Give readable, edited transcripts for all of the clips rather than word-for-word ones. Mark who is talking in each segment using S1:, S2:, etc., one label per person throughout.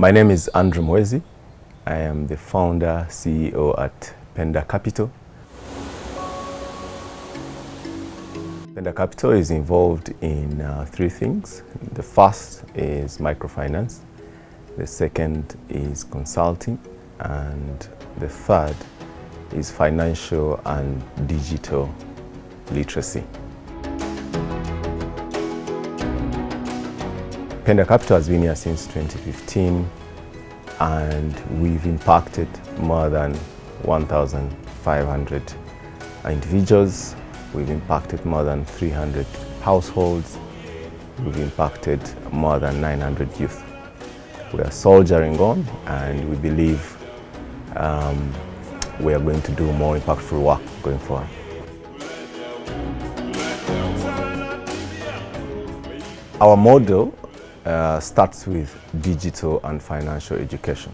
S1: My name is Andrew Mwezi. I am the founder, CEO at Penda Capital. Penda Capital is involved in three things. The first is microfinance, the second is consulting, and the third is financial and digital literacy. Penda Capital has been here since 2015, and we've impacted more than 1,500 individuals. We've impacted more than 300 households. We've impacted more than 900 youth. We are soldiering on, and we believe we are going to do more impactful work going forward. Our model starts with digital and financial education.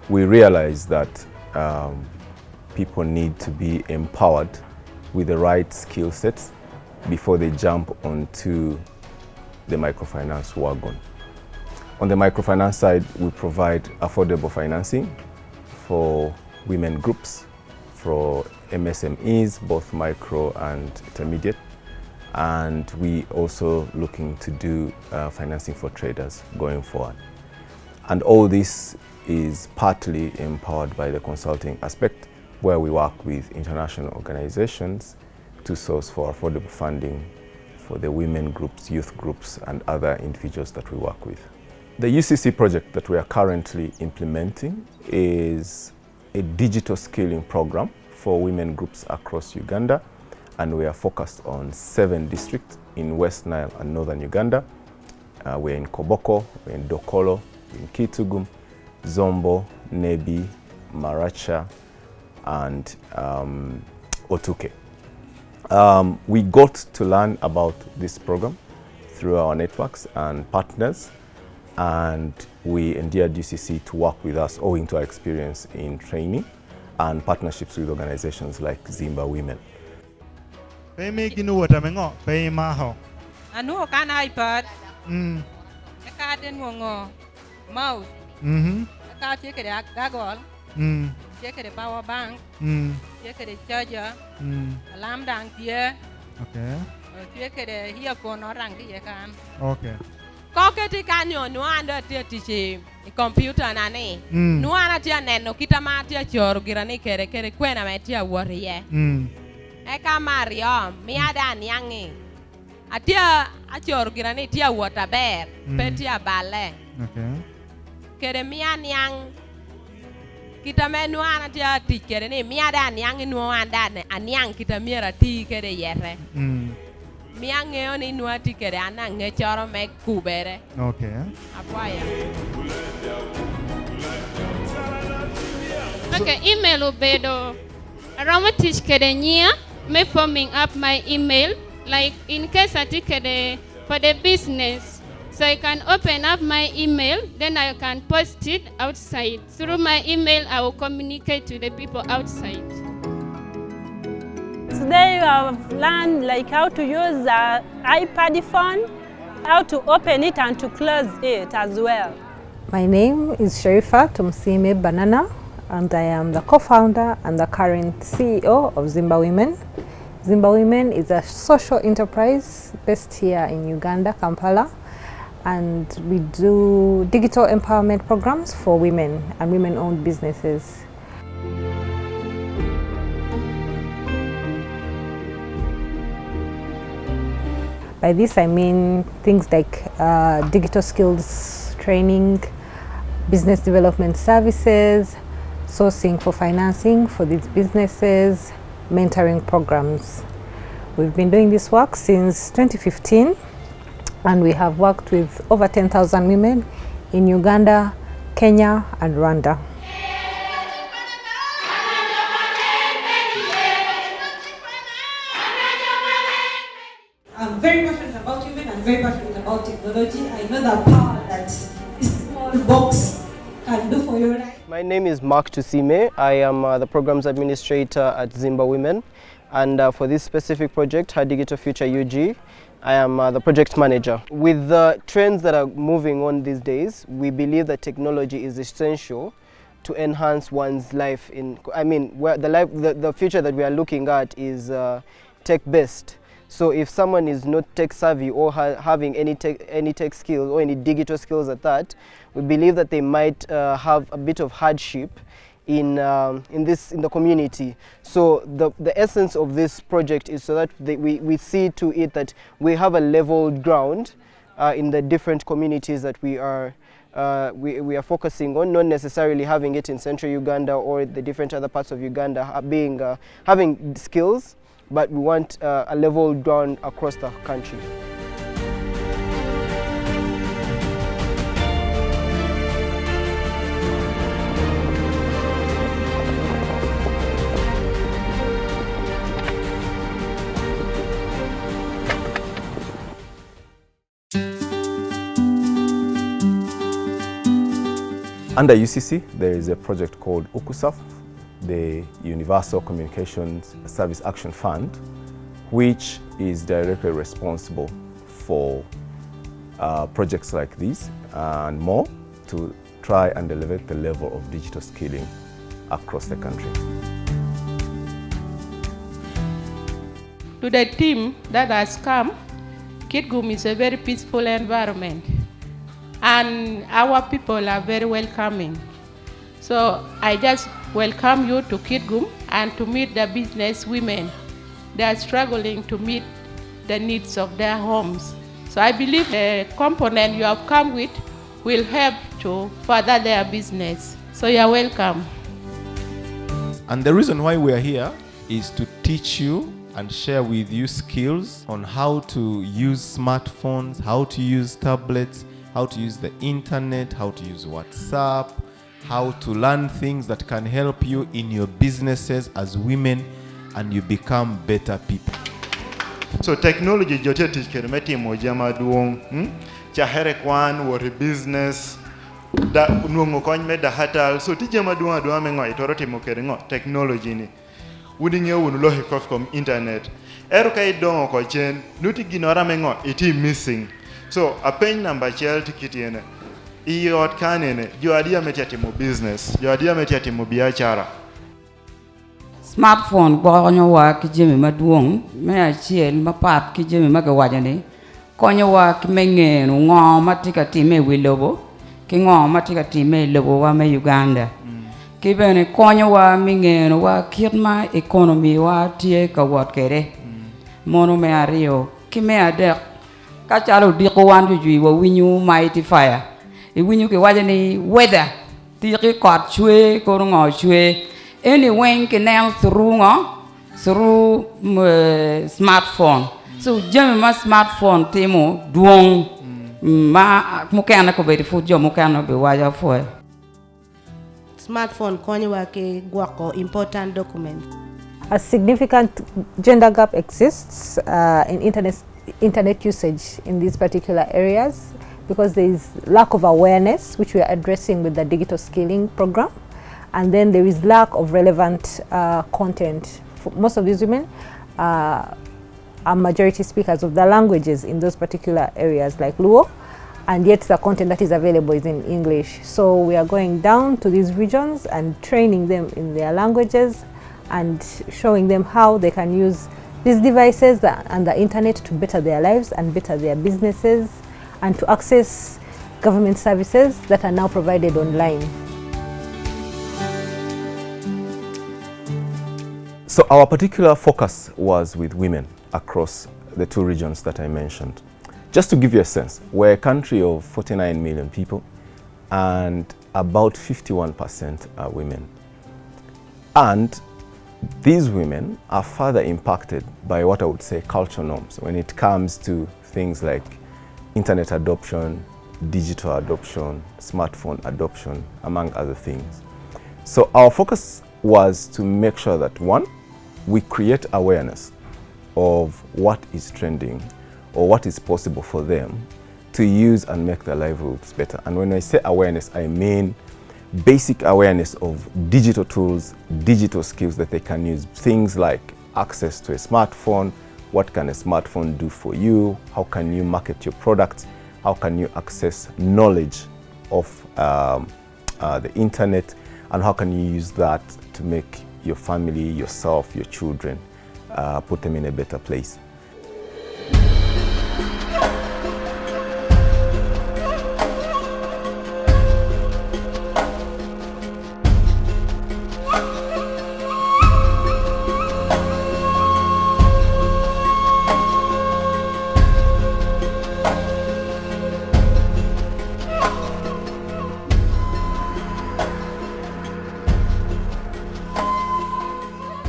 S1: We realize that people need to be empowered with the right skill sets before they jump onto the microfinance wagon. On the microfinance side, we provide affordable financing for women groups, for MSMEs, both micro and intermediate, and we also looking to do financing for traders going forward. And all this is partly empowered by the consulting aspect, where we work with international organizations to source for affordable funding for the women groups, youth groups, and other individuals that we work with. The UCC project that we are currently implementing is a digital skilling program for women groups across Uganda, and we are focused on 7 districts in West Nile and northern Uganda. We're in Koboko, we're in Dokolo, in Kitugum, Zombo, Nebi, Maracha, and Otuke. We got to learn about this program through our networks and partners, and we endeared UCC to work with us owing to our experience in training and partnerships with organizations like Zimba Women.
S2: Check the power bank, check the charger, alarm down here.
S3: Okay.
S2: Check the earphone or rank here can.
S3: Okay.
S2: Koketi kanyo no anda tichi computer nani. No ana tia neno kita matia choro girani kere kwena metia warrior. Eka Mario miada nyangi. Atia achoro girani tia water bear, petia bale.
S3: Okay.
S2: Kere mia nyang kita menu ana tia tikere ni miada nyang no anda ne anyang kita miera ti kere yere. Miange oni nua tikere ana ngechoro me kubere.
S3: Okay.
S2: Apaya.
S4: Okay, email ubedo. Aroma teach kede nyia me forming up my email, like in case I take for the business. So I can open up my email, then I can post it outside. Through my email, I will communicate to the people outside.
S5: Today I've learned like how to use the iPad phone, how to open it and to close it as well.
S6: My name is Sharifa Tumsime Banana, and I am the co-founder and the current CEO of Zimba Women. Zimba Women is a social enterprise based here in Uganda, Kampala, and we do digital empowerment programs for women and women-owned businesses. By this I mean things like digital skills training, business development services, sourcing for financing for these businesses, mentoring programs. We've been doing this work since 2015, and we have worked with over 10,000 women in Uganda, Kenya, and Rwanda.
S7: I'm very passionate about women and very passionate about technology. I know the power that this small box can do for your life.
S8: My name is Mark Tusime. I am the Programs Administrator at Zimba Women. And for this specific project, Her Digital Future UG, I am the project manager. With the trends that are moving on these days, we believe that technology is essential to enhance one's life. The future that we are looking at is tech-based. So if someone is not tech savvy or having any tech skills or any digital skills at that, we believe that they might have a bit of hardship in the community. So the essence of this project is so that we see to it that we have a level ground in the different communities that we are focusing on, not necessarily having it in central Uganda or the different other parts of Uganda having skills, but we want a level ground across the country.
S1: Under UCC, there is a project called UCUSAF, the Universal Communications Service Action Fund, which is directly responsible for projects like these and more to try and elevate the level of digital skilling across the country.
S3: To the team that has come, Kitgum is a very peaceful environment, and our people are very welcoming. So I just welcome you to Kitgum and to meet the business women. They are struggling to meet the needs of their homes. So I believe the component you have come with will help to further their business. So you are welcome.
S9: And the reason why we are here is to teach you and share with you skills on how to use smartphones, how to use tablets, how to use the internet, how to use WhatsApp, how to learn things that can help you in your businesses as women, and you become better people.
S10: So technology jote tikere meti moja maduong chahere kwan wori business da nuongo kony meda hatal so tije maduong adwa mengo itoro timo kere ngo technology ni udinge unu lohi kom internet ero kai dongo ko chen nuti ginora mengo iti missing. So a pen number child tikitiene iyot kanene jo adia meti atimo business jo adia meti atimo biashara.
S11: Smartphone konyo wa kijemi maduong me achiel mapat kijemi magawajani konyo wa kimenge ngo matika time wilobo kingo matika time lobo wa me Uganda kibene konyo wa mingeno wa kirma economy wa tie kawat kere mono me ario kime ade ka chalo diko wandu jui wa winyu mighty fire e winyu ke wajani weather tiki kot chwe ko ngo chwe anyway can now through smartphone. So jemi ma smartphone temo duong ma mukana ko be fu jo mukana be waja fo.
S12: Smartphone konyo wa ke gwako important documents.
S6: A significant gender gap exists in internet usage in these particular areas because there is lack of awareness, which we are addressing with the digital skilling program. And then there is lack of relevant content. For most of these women are majority speakers of the languages in those particular areas like Luo, and yet the content that is available is in English. So we are going down to these regions and training them in their languages and showing them how they can use these devices and the internet to better their lives and better their businesses and to access government services that are now provided online.
S1: So our particular focus was with women across the two regions that I mentioned. Just to give you a sense, we're a country of 49 million people and about 51% are women. And these women are further impacted by what I would say cultural norms when it comes to things like internet adoption, digital adoption, smartphone adoption, among other things. So our focus was to make sure that, one, we create awareness of what is trending or what is possible for them to use and make their livelihoods better. And when I say awareness, I mean basic awareness of digital tools, digital skills that they can use. Things like access to a smartphone, What can a smartphone do for you? How can you market your product? How can you access knowledge of the internet? And how can you use that to make your family, yourself, your children, put them in a better place?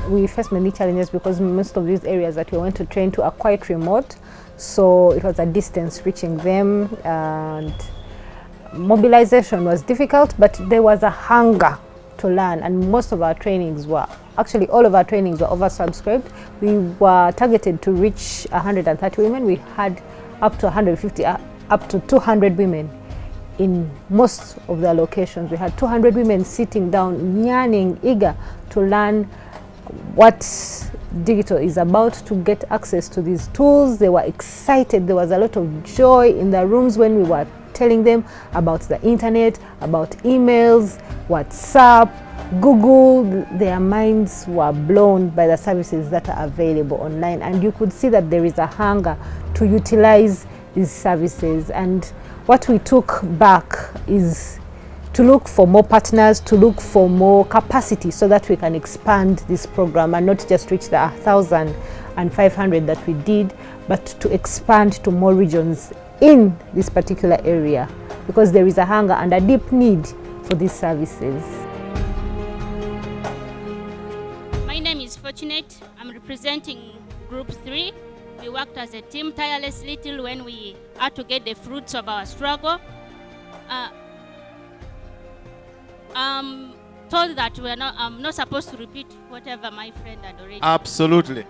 S6: We faced many challenges because most of these areas that we went to train to are quite remote, so it was a distance reaching them, and mobilization was difficult, but there was a hunger to learn, and most of our trainings were, actually all of our trainings were oversubscribed. We were targeted to reach 130 women. We had up to 150, up to 200 women in most of the locations. We had 200 women sitting down, yearning, eager to learn what digital is about, to get access to these tools. They were excited. There was a lot of joy in the rooms when we were telling them about the internet, about emails, WhatsApp, Google. Their minds were blown by the services that are available online, and you could see that there is a hunger to utilize these services. And what we took back is to look for more partners, to look for more capacity so that we can expand this program and not just reach the 1,500 that we did, but to expand to more regions in this particular area, because there is a hunger and a deep need for these services.
S4: My name is Fortunate. I'm representing Group 3. We worked as a team tirelessly till when we had to get the fruits of our struggle. I'm told that I'm not supposed to repeat whatever my friend had already.
S9: Absolutely.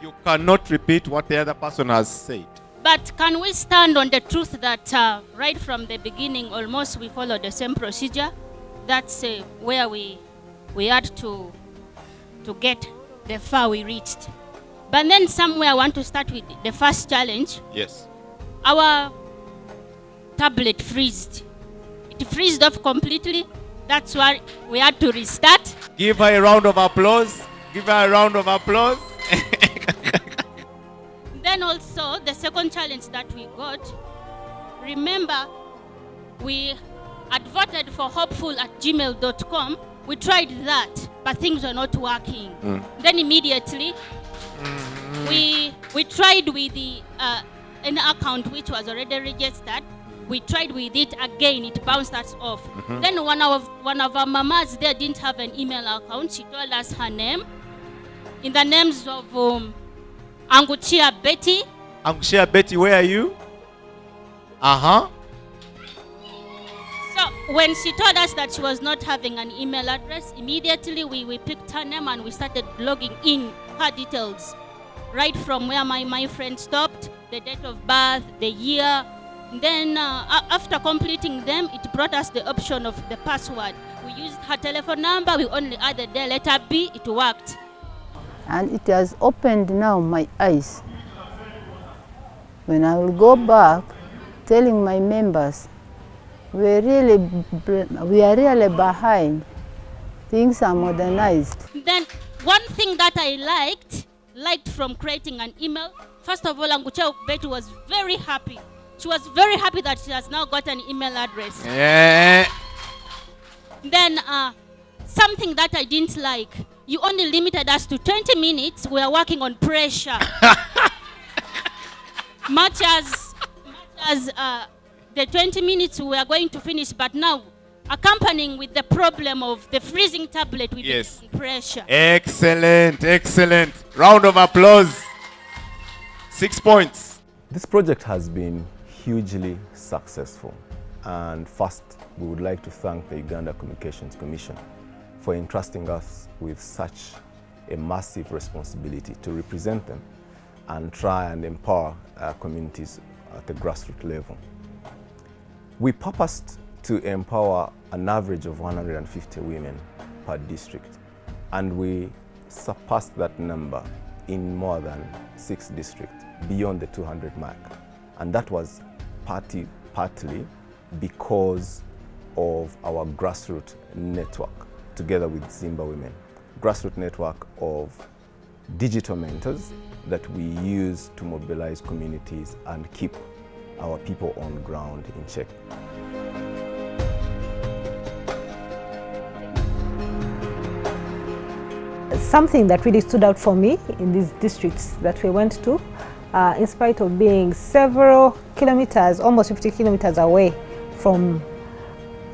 S9: You cannot repeat what the other person has said.
S4: But can we stand on the truth that right from the beginning, almost we followed the same procedure? That's where we had to get the far we reached. But then somewhere I want to start with the first challenge.
S9: Yes.
S4: Our tablet freezed. It freezed off completely. That's why we had to restart.
S9: Give her a round of applause. Give her a round of applause.
S4: Then also, the second challenge that we got, remember, we advertised for hopeful@gmail.com. We tried that, but things were not working. Then immediately, we tried with the an account which was already registered. We tried with it again, it bounced us off. Then one of our mamas there didn't have an email account. She told us her name. In the names of Anguchia Betty.
S9: Anguchia Betty, where are you?
S4: So when she told us that she was not having an email address, immediately we picked her name and we started logging in her details. Right from where my friend stopped, the date of birth, the year. Then after completing them, it brought us the option of the password. We used her telephone number, we only added the letter B, it worked.
S13: And it has opened now my eyes. When I will go back telling my members, we are really behind. Things are modernized.
S4: Then one thing that I liked from creating an email, first of all, Anguchia Betty was very happy. She was very happy that she has now got an email address.
S9: Yeah.
S4: Then something that I didn't like, you only limited us to 20 minutes. We are working on pressure. much as the 20 minutes we are going to finish, but now accompanying with the problem of the freezing tablet with the pressure.
S9: Excellent, excellent. Round of applause. 6 points.
S1: This project has been hugely successful, and first we would like to thank the Uganda Communications Commission for entrusting us with such a massive responsibility to represent them and try and empower our communities at the grassroots level. We purposed to empower an average of 150 women per district, and we surpassed that number in more than 6 districts, beyond the 200 mark. And that was partly because of our grassroots network, together with Zimba women. Grassroots network of digital mentors that we use to mobilize communities and keep our people on ground in check.
S6: Something that really stood out for me in these districts that we went to, in spite of being several kilometers, almost 50 kilometers away from,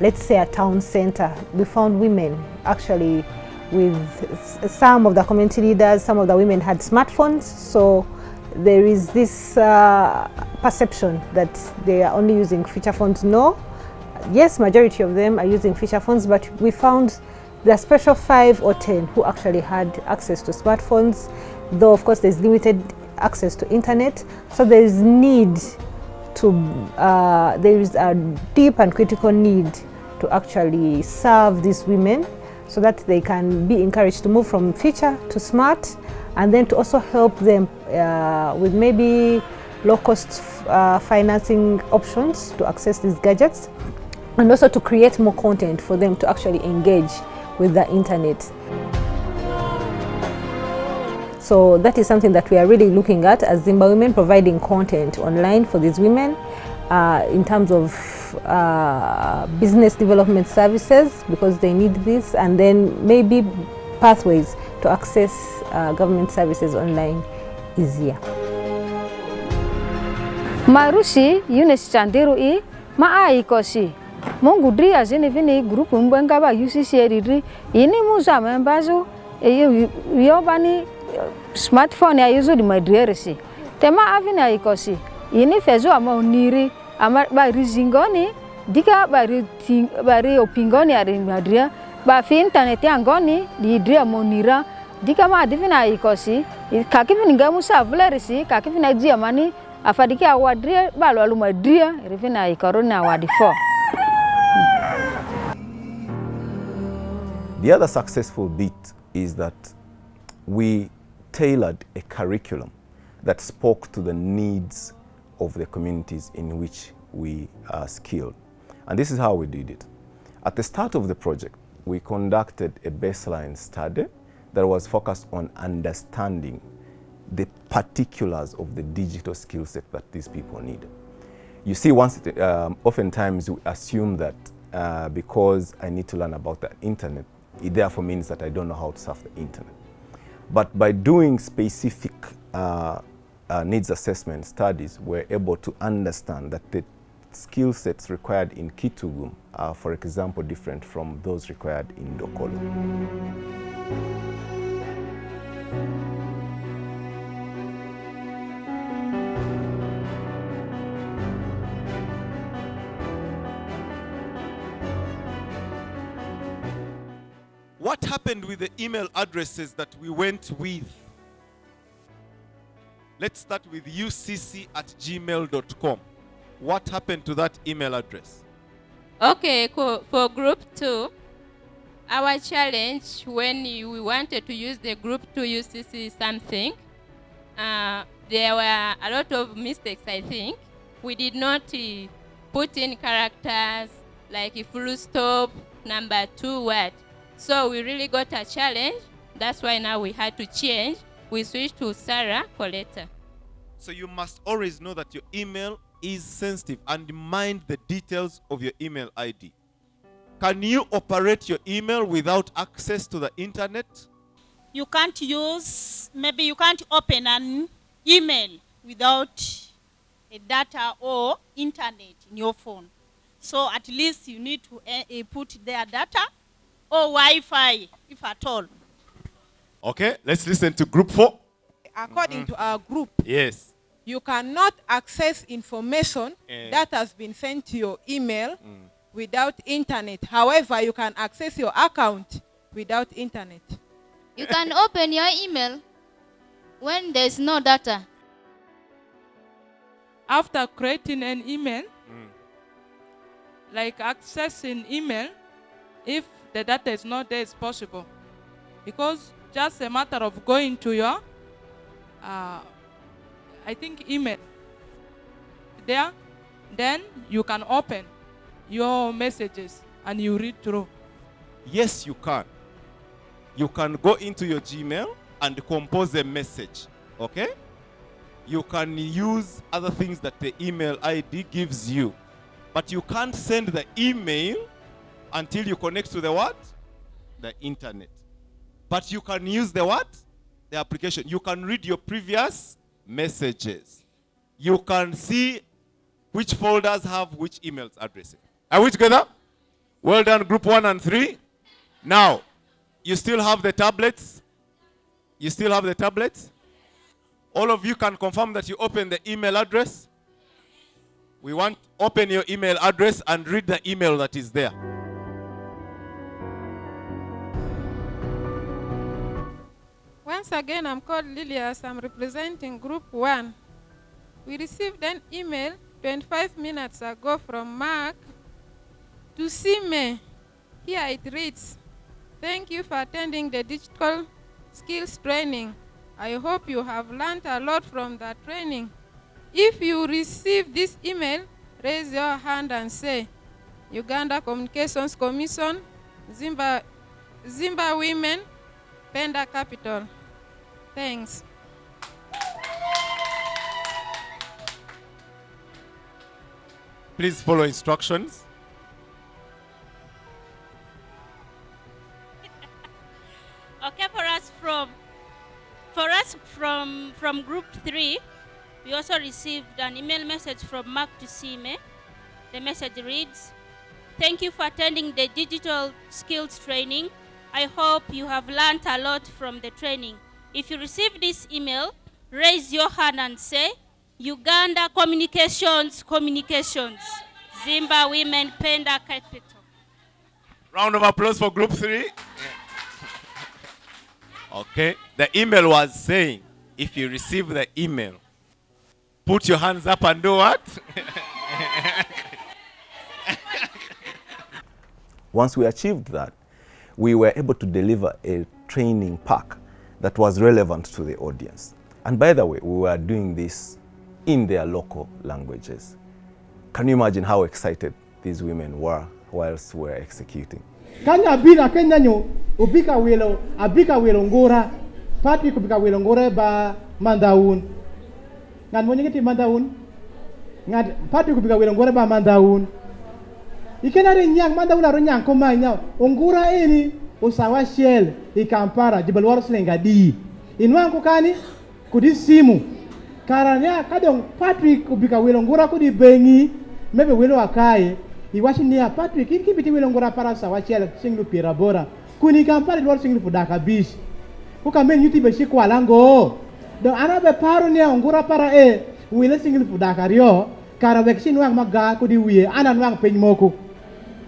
S6: let's say, a town center, we found women actually with some of the community leaders. Some of the women had smartphones, so there is this perception that they are only using feature phones. No, yes, majority of them are using feature phones, but we found the special 5 or 10 who actually had access to smartphones, though of course there's limited access to internet. So there is a deep and critical need to actually serve these women so that they can be encouraged to move from feature to smart, and then to also help them with maybe low-cost financing options to access these gadgets, and also to create more content for them to actually engage with the internet. So that is something that we are really looking at as Zimba women, providing content online for these women in terms of business development services, because they need this, and then maybe pathways to access government services online easier.
S14: Marusi Yunus Chanderu I ma aikosi Mungu dri azini vini grupu mbenga ba UCC edri ini muza membazo yobani smartphone ya yuzo di madrieresi tema avina aikosi ini fezo ama uniri ama ba rizingoni dika bari opingoni ari madria ba fi internet angoni di dria monira dika ma divina aikosi kakivini ngamu savleresi kakivina jia mani afadiki awadria ba lwalu madria rivina ikorona wadifo.
S1: The other successful bit is that we tailored a curriculum that spoke to the needs of the communities in which we are skilled. And this is how we did it. At the start of the project, we conducted a baseline study that was focused on understanding the particulars of the digital skill set that these people need. You see, oftentimes we assume that because I need to learn about the internet, it therefore means that I don't know how to surf the internet. But by doing specific needs assessment studies, we're able to understand that the skill sets required in Kitugum are, for example, different from those required in Dokolo.
S9: What happened with the email addresses that we went with? Let's start with ucc@gmail.com. What happened to that email address?
S2: Okay, for group 2, our challenge when we wanted to use the group 2 UCC something, there were a lot of mistakes, I think. We did not put in characters like a full stop, number 2 word. So we really got a challenge. That's why now we had to change. We switched to Sarah Coletta.
S9: So you must always know that your email is sensitive and mind the details of your email ID. Can you operate your email without access to the internet?
S15: You can't maybe you can't open an email without a data or internet in your phone. So at least you need to put their data or Wi-Fi, if at all.
S9: Okay, let's listen to group 4.
S16: According to our group,
S9: yes,
S16: you cannot access information that has been sent to your email without internet. However, you can access your account without internet.
S4: You can open your email when there's no data.
S3: After creating an email, like accessing email, if the data is not there, it's possible. Because just a matter of going to your
S16: I think, email. There, then you can open your messages and you read through.
S9: Yes, you can. You can go into your Gmail and compose a message, okay? You can use other things that the email ID gives you. But you can't send the email until you connect to the what? The internet. But you can use the what? The application. You can read your previous messages. You can see which folders have which email addresses. Are we together? Well done, group 1 and 3. Now, you still have the tablets? You still have the tablets? All of you can confirm that you open the email address? We want to open your email address and read the email that is there.
S16: Once again, I'm called Lilias. I'm representing Group 1. We received an email 25 minutes ago from Mark to Sime. Here it reads, "Thank you for attending the digital skills training. I hope you have learned a lot from that training. If you receive this email, raise your hand and say, Uganda Communications Commission, Zimba Women, Penda Capital." Thanks.
S9: Please follow instructions.
S15: Okay, from group 3, we also received an email message from Mark to Sime. The message reads, "Thank you for attending the digital skills training. I hope you have learned a lot from the training. If you receive this email, raise your hand and say, Uganda Communications, Zimba Women, Penda Capital."
S9: Round of applause for group 3. Okay, the email was saying, if you receive the email, put your hands up and do what?
S1: Once we achieved that, we were able to deliver a training pack that was relevant to the audience. And by the way, we were doing this in their local languages. Can you imagine how excited these women were whilst we were executing?
S17: Kanya bina Kenya nyo ubika welo ngora pati kubika welo ngora ba mandaun ngan mo nyingiti mandaun ngat pati kubika welo ngora ba mandaun ikena re nyang mandaun aro nyang ko mai nyao ngora eni usawa shell ikampara jibal war slenga di inwangu kani kudi simu karanya kadong Patrick kubika welo ngora kudi bengi mebe welo akaye iwashi ni Patrick inkibiti welo ngora para sawa shell singlu pirabora kuni kampara lor singlu fudaka bish kuka men yuti be shikwa lango do arabe paro ni ngora para wile singlu fudaka rio kara vekshin wang maga kudi wiye anan wang penymoku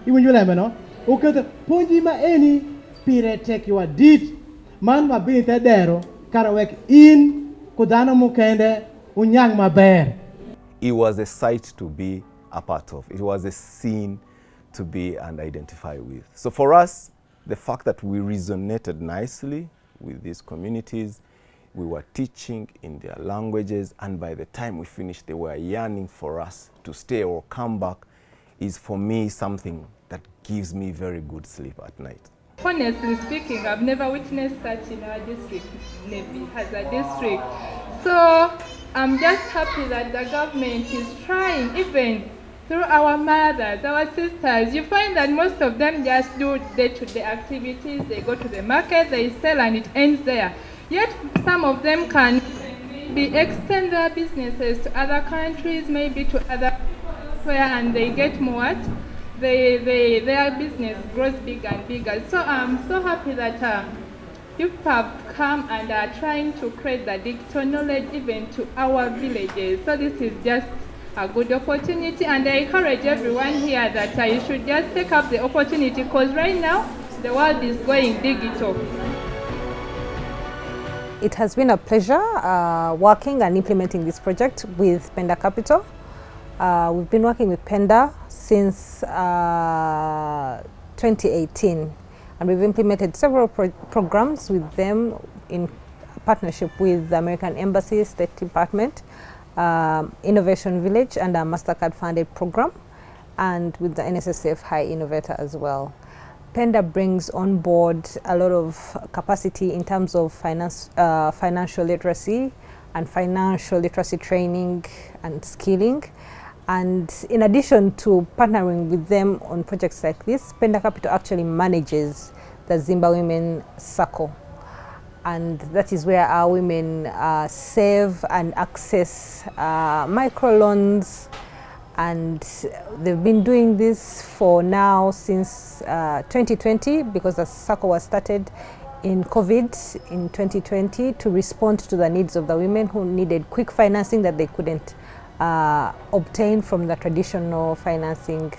S17: iwunjula meno ukete ponji ma eni pire tek your deed man ma bin te dero kara wek in kudana mukende unyang maber.
S1: It was a sight to be a part of. It was a scene to be and identify with. So for us, the fact that we resonated nicely with these communities, we were teaching in their languages, and by the time we finished, they were yearning for us to stay or come back, is for me something that gives me very good sleep at night.
S18: Honestly speaking, I've never witnessed such in our district, Nevi, as a district. So I'm just happy that the government is trying, even through our mothers, our sisters. You find that most of them just do day-to-day activities. They go to the market, they sell, and it ends there. Yet some of them can extend their businesses to other countries, maybe to other where, and they get more. Their business grows bigger and bigger. So I'm so happy that people have come and are trying to create the digital knowledge even to our villages. So this is just a good opportunity, and I encourage everyone here that you should just take up the opportunity, because right now the world is going digital.
S6: It has been a pleasure working and implementing this project with Penda Capital. We've been working with Penda since 2018, and we've implemented several programs with them in partnership with the American Embassy, State Department, Innovation Village, and a MasterCard funded program, and with the NSSF High Innovator as well. Penda brings on board a lot of capacity in terms of financial literacy and financial literacy training and skilling. And in addition to partnering with them on projects like this, Penda Capital actually manages the Zimba Women Circle. And that is where our women save and access microloans. And they've been doing this for now since 2020, because the circle was started in COVID in 2020 to respond to the needs of the women who needed quick financing that they couldn't obtain from the traditional financing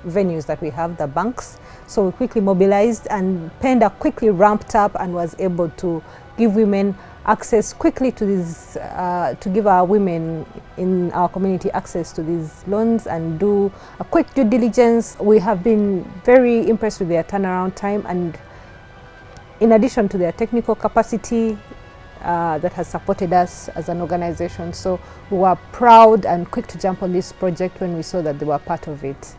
S6: venues that we have, the banks. So we quickly mobilized, and Penda quickly ramped up and was able to give women access quickly to these, to give our women in our community access to these loans and do a quick due diligence. We have been very impressed with their turnaround time, and in addition to their technical capacity that has supported us as an organization. So we were proud and quick to jump on this project when we saw that they were part of it.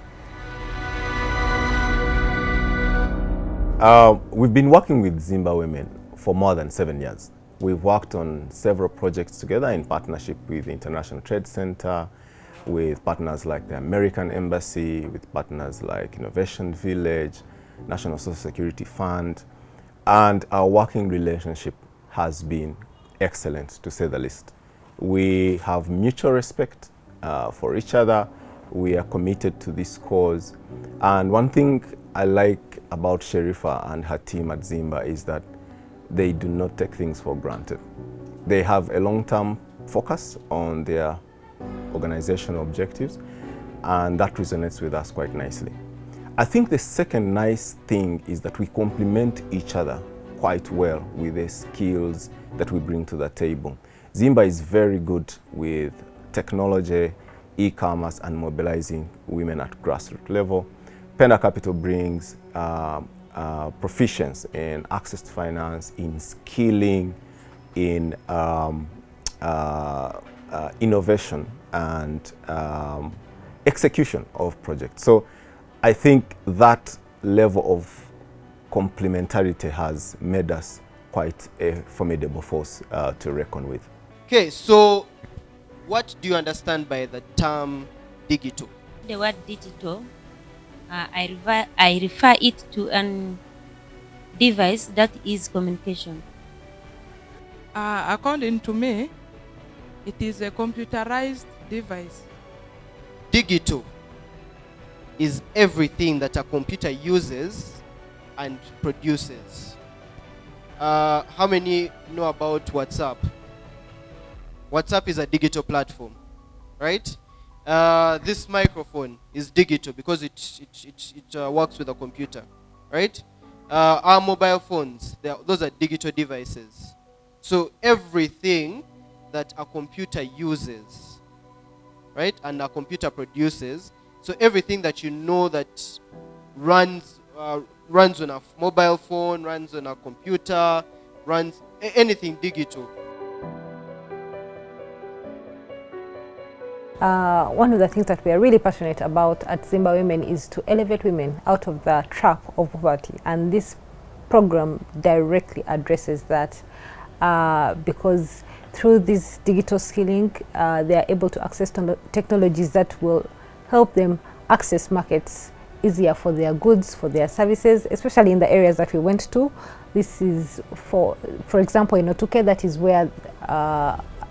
S1: We've been working with Zimba Women for more than 7 years. We've worked on several projects together in partnership with the International Trade Center, with partners like the American Embassy, with partners like Innovation Village, National Social Security Fund, and our working relationship has been excellent, to say the least. We have mutual respect for each other. We are committed to this cause. And one thing I like about Sherifa and her team at Zimba is that they do not take things for granted. They have a long-term focus on their organizational objectives, and that resonates with us quite nicely. I think the second nice thing is that we complement each other quite well with the skills that we bring to the table. Zimba is very good with technology, e-commerce, and mobilizing women at grassroots level. Penda Capital brings proficiency in access to finance, in skilling, in innovation and execution of projects. So I think that level of complementarity has made us quite a formidable force to reckon with.
S8: Okay, so what do you understand by the term digital?
S19: The word digital, I refer it to a device that is communication.
S18: According to me, it is a computerized device.
S8: Digital is everything that a computer uses and produces. How many know about WhatsApp? WhatsApp is a digital platform, right? This microphone is digital because it works with a computer, right? Our mobile phones, those are digital devices. So everything that a computer uses, right, and a computer produces, so everything that you know that runs on a mobile phone, runs on a computer, runs anything digital.
S6: One of the things that we are really passionate about at Zimba Women is to elevate women out of the trap of poverty, and this program directly addresses that because through this digital skilling they are able to access technologies that will help them access markets easier for their goods, for their services, especially in the areas that we went to. This is for example, in Otuke, that is where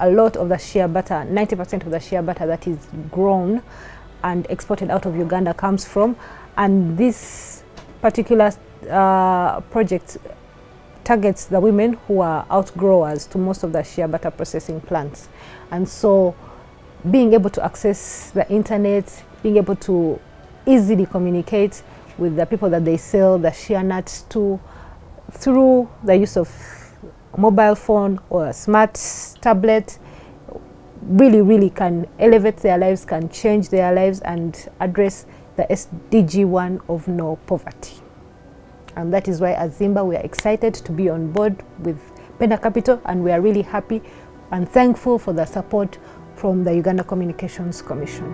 S6: a lot of the shea butter, 90% of the shea butter that is grown and exported out of Uganda comes from. And this particular project targets the women who are outgrowers to most of the shea butter processing plants. And so being able to access the internet, being able to easily communicate with the people that they sell the shea nuts to through the use of mobile phone or a smart tablet really can elevate their lives, can change their lives, and address the SDG 1 of no poverty. And that is why as Zimba we are excited to be on board with Penda Capital, and we are really happy and thankful for the support from the Uganda Communications Commission.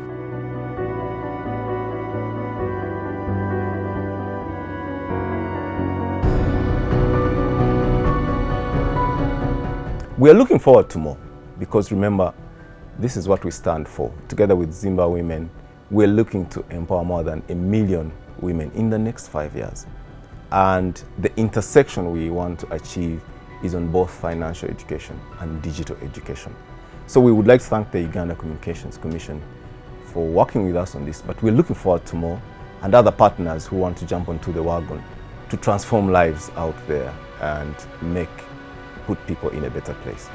S1: We are looking forward to more, because remember, this is what we stand for. Together with Zimba Women, we're looking to empower more than 1 million women in the next 5 years. And the intersection we want to achieve is on both financial education and digital education. So we would like to thank the Uganda Communications Commission for working with us on this, but we're looking forward to more, and other partners who want to jump onto the wagon to transform lives out there and put people in a better place.